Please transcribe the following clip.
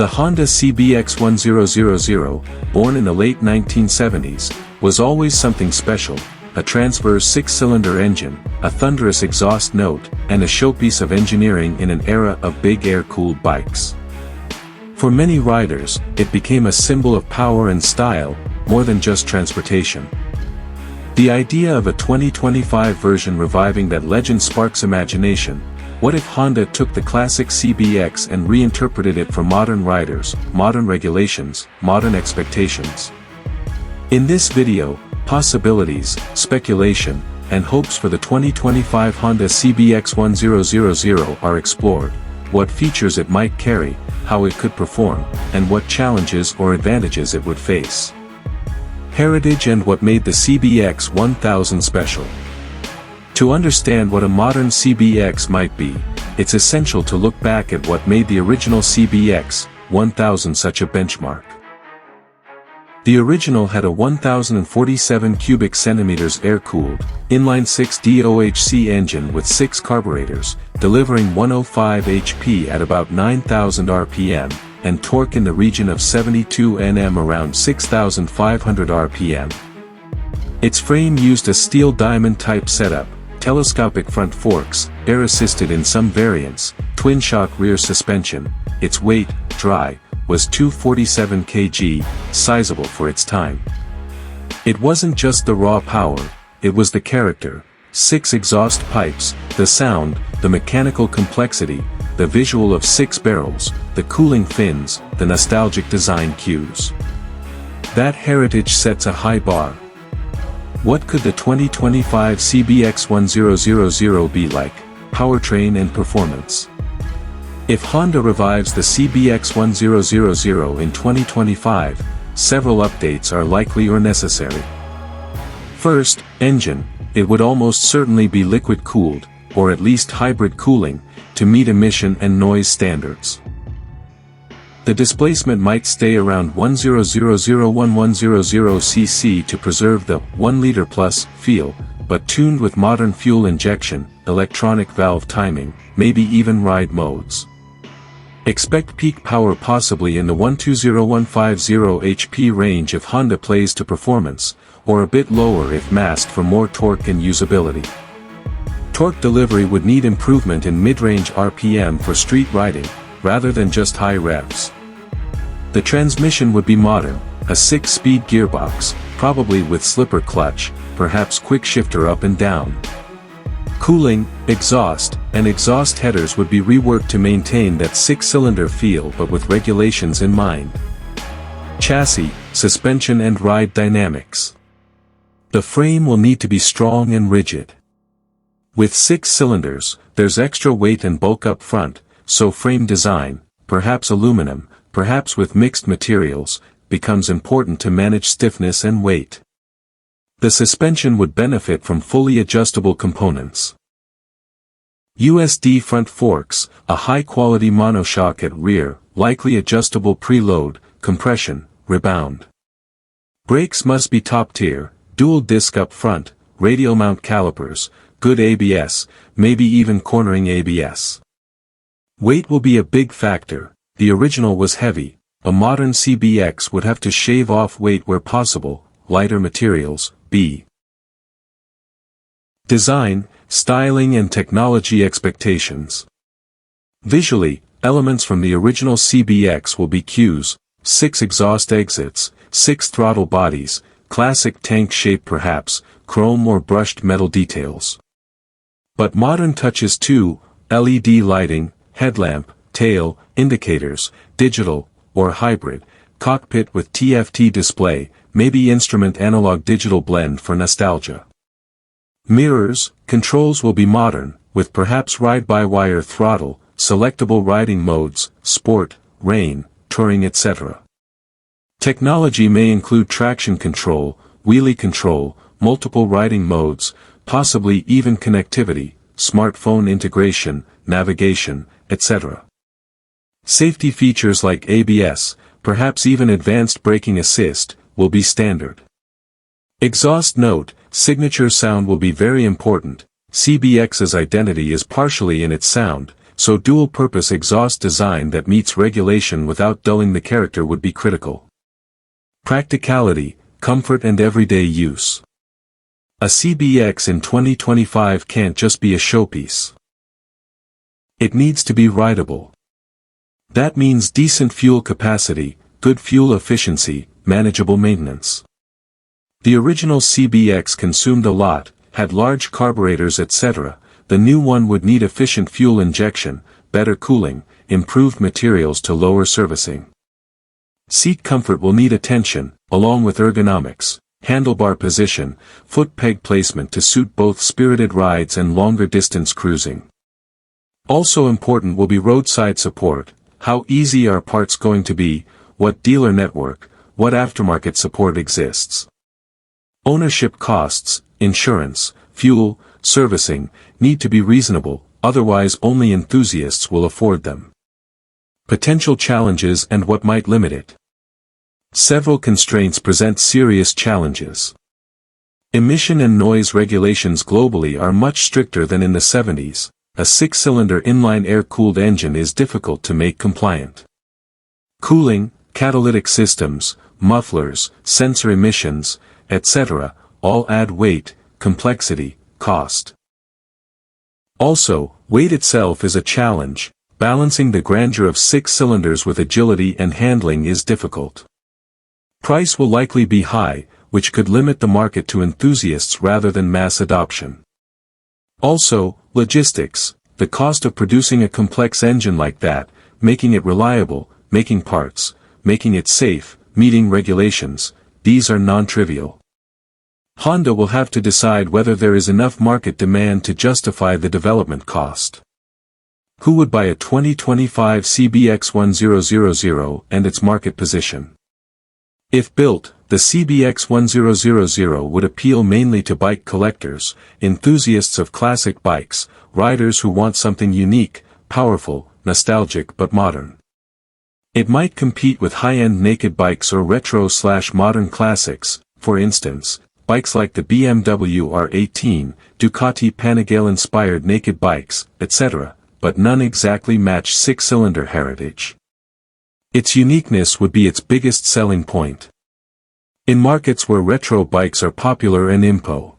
The Honda CBX 1000, born in the late 1970s, was always something special, a transverse six-cylinder engine, a thunderous exhaust note, and a showpiece of engineering in an era of big air-cooled bikes. For many riders, it became a symbol of power and style, more than just transportation. The idea of a 2025 version reviving that legend sparks imagination. What if Honda took the classic CBX and reinterpreted it for modern riders, modern regulations, modern expectations? In this video, possibilities, speculation, and hopes for the 2025 Honda CBX 1000 are explored, what features it might carry, how it could perform, and what challenges or advantages it would face. Heritage and what made the CBX 1000 special. To understand what a modern CBX might be, it's essential to look back at what made the original CBX 1000 such a benchmark. The original had a 1047 cubic centimeters air-cooled, inline-six DOHC engine with 6 carburetors, delivering 105 HP at about 9,000 RPM, and torque in the region of 72 Nm around 6,500 RPM. Its frame used a steel diamond-type setup, telescopic front forks, air-assisted in some variants, twin-shock rear suspension. Its weight, dry, was 247 kg, sizable for its time. It wasn't just the raw power, it was the character, 6 exhaust pipes, the sound, the mechanical complexity, the visual of 6 barrels, the cooling fins, the nostalgic design cues. That heritage sets a high bar. What could the 2025 CBX 1000 be like? Powertrain and performance. If Honda revives the CBX 1000 in 2025, several updates are likely or necessary. First, engine. It would almost certainly be liquid-cooled, or at least hybrid cooling, to meet emission and noise standards. The displacement might stay around 10001100 cc to preserve the 1 liter plus feel, but tuned with modern fuel injection, electronic valve timing, maybe even ride modes. Expect peak power possibly in the 120150 HP range if Honda plays to performance, or a bit lower if masked for more torque and usability. Torque delivery would need improvement in mid-range RPM for street riding, rather than just high revs. The transmission would be modern, a 6-speed gearbox, probably with slipper clutch, perhaps quick shifter up and down. Cooling, exhaust, and exhaust headers would be reworked to maintain that 6-cylinder feel but with regulations in mind. Chassis, suspension and ride dynamics. The frame will need to be strong and rigid. With 6 cylinders, there's extra weight and bulk up front, so frame design, perhaps aluminum, perhaps with mixed materials, becomes important to manage stiffness and weight. The suspension would benefit from fully adjustable components. USD front forks, a high-quality monoshock at rear, likely adjustable preload, compression, rebound. Brakes must be top-tier, dual disc up front, radial mount calipers, good ABS, maybe even cornering ABS. Weight will be a big factor. The original was heavy. A modern CBX would have to shave off weight where possible, lighter materials, b. Design, styling and technology expectations. Visually, elements from the original CBX will be cues, 6 exhaust exits, 6 throttle bodies, classic tank shape perhaps, chrome or brushed metal details. But modern touches too, LED lighting, headlamp, tail, indicators, digital, or hybrid, cockpit with TFT display, maybe instrument analog digital blend for nostalgia. Mirrors, controls will be modern, with perhaps ride-by-wire throttle, selectable riding modes, sport, rain, touring etc. Technology may include traction control, wheelie control, multiple riding modes, possibly even connectivity, smartphone integration, navigation, etc. Safety features like ABS, perhaps even advanced braking assist, will be standard. Exhaust note, signature sound will be very important. CBX's identity is partially in its sound, so dual-purpose exhaust design that meets regulation without dulling the character would be critical. Practicality, comfort and everyday use. A CBX in 2025 can't just be a showpiece. It needs to be rideable. That means decent fuel capacity, good fuel efficiency, manageable maintenance. The original CBX consumed a lot, had large carburetors etc. The new one would need efficient fuel injection, better cooling, improved materials to lower servicing. Seat comfort will need attention, along with ergonomics, handlebar position, foot peg placement to suit both spirited rides and longer distance cruising. Also important will be roadside support, how easy are parts going to be, what dealer network, what aftermarket support exists. Ownership costs, insurance, fuel, servicing, need to be reasonable, otherwise only enthusiasts will afford them. Potential challenges and what might limit it. Several constraints present serious challenges. Emission and noise regulations globally are much stricter than in the 70s. A 6-cylinder inline air-cooled engine is difficult to make compliant. Cooling, catalytic systems, mufflers, sensor emissions, etc., all add weight, complexity, cost. Also, weight itself is a challenge. Balancing the grandeur of 6 cylinders with agility and handling is difficult. Price will likely be high, which could limit the market to enthusiasts rather than mass adoption. Also, logistics, the cost of producing a complex engine like that, making it reliable, making parts, making it safe, meeting regulations, these are non-trivial. Honda will have to decide whether there is enough market demand to justify the development cost. Who would buy a 2025 CBX 1000 and its market position? If built, the CBX 1000 would appeal mainly to bike collectors, enthusiasts of classic bikes, riders who want something unique, powerful, nostalgic but modern. It might compete with high-end naked bikes or retro/modern classics, for instance, bikes like the BMW R18, Ducati Panigale-inspired naked bikes, etc., but none exactly match 6-cylinder heritage. Its uniqueness would be its biggest selling point. In markets where retro bikes are popular and impo.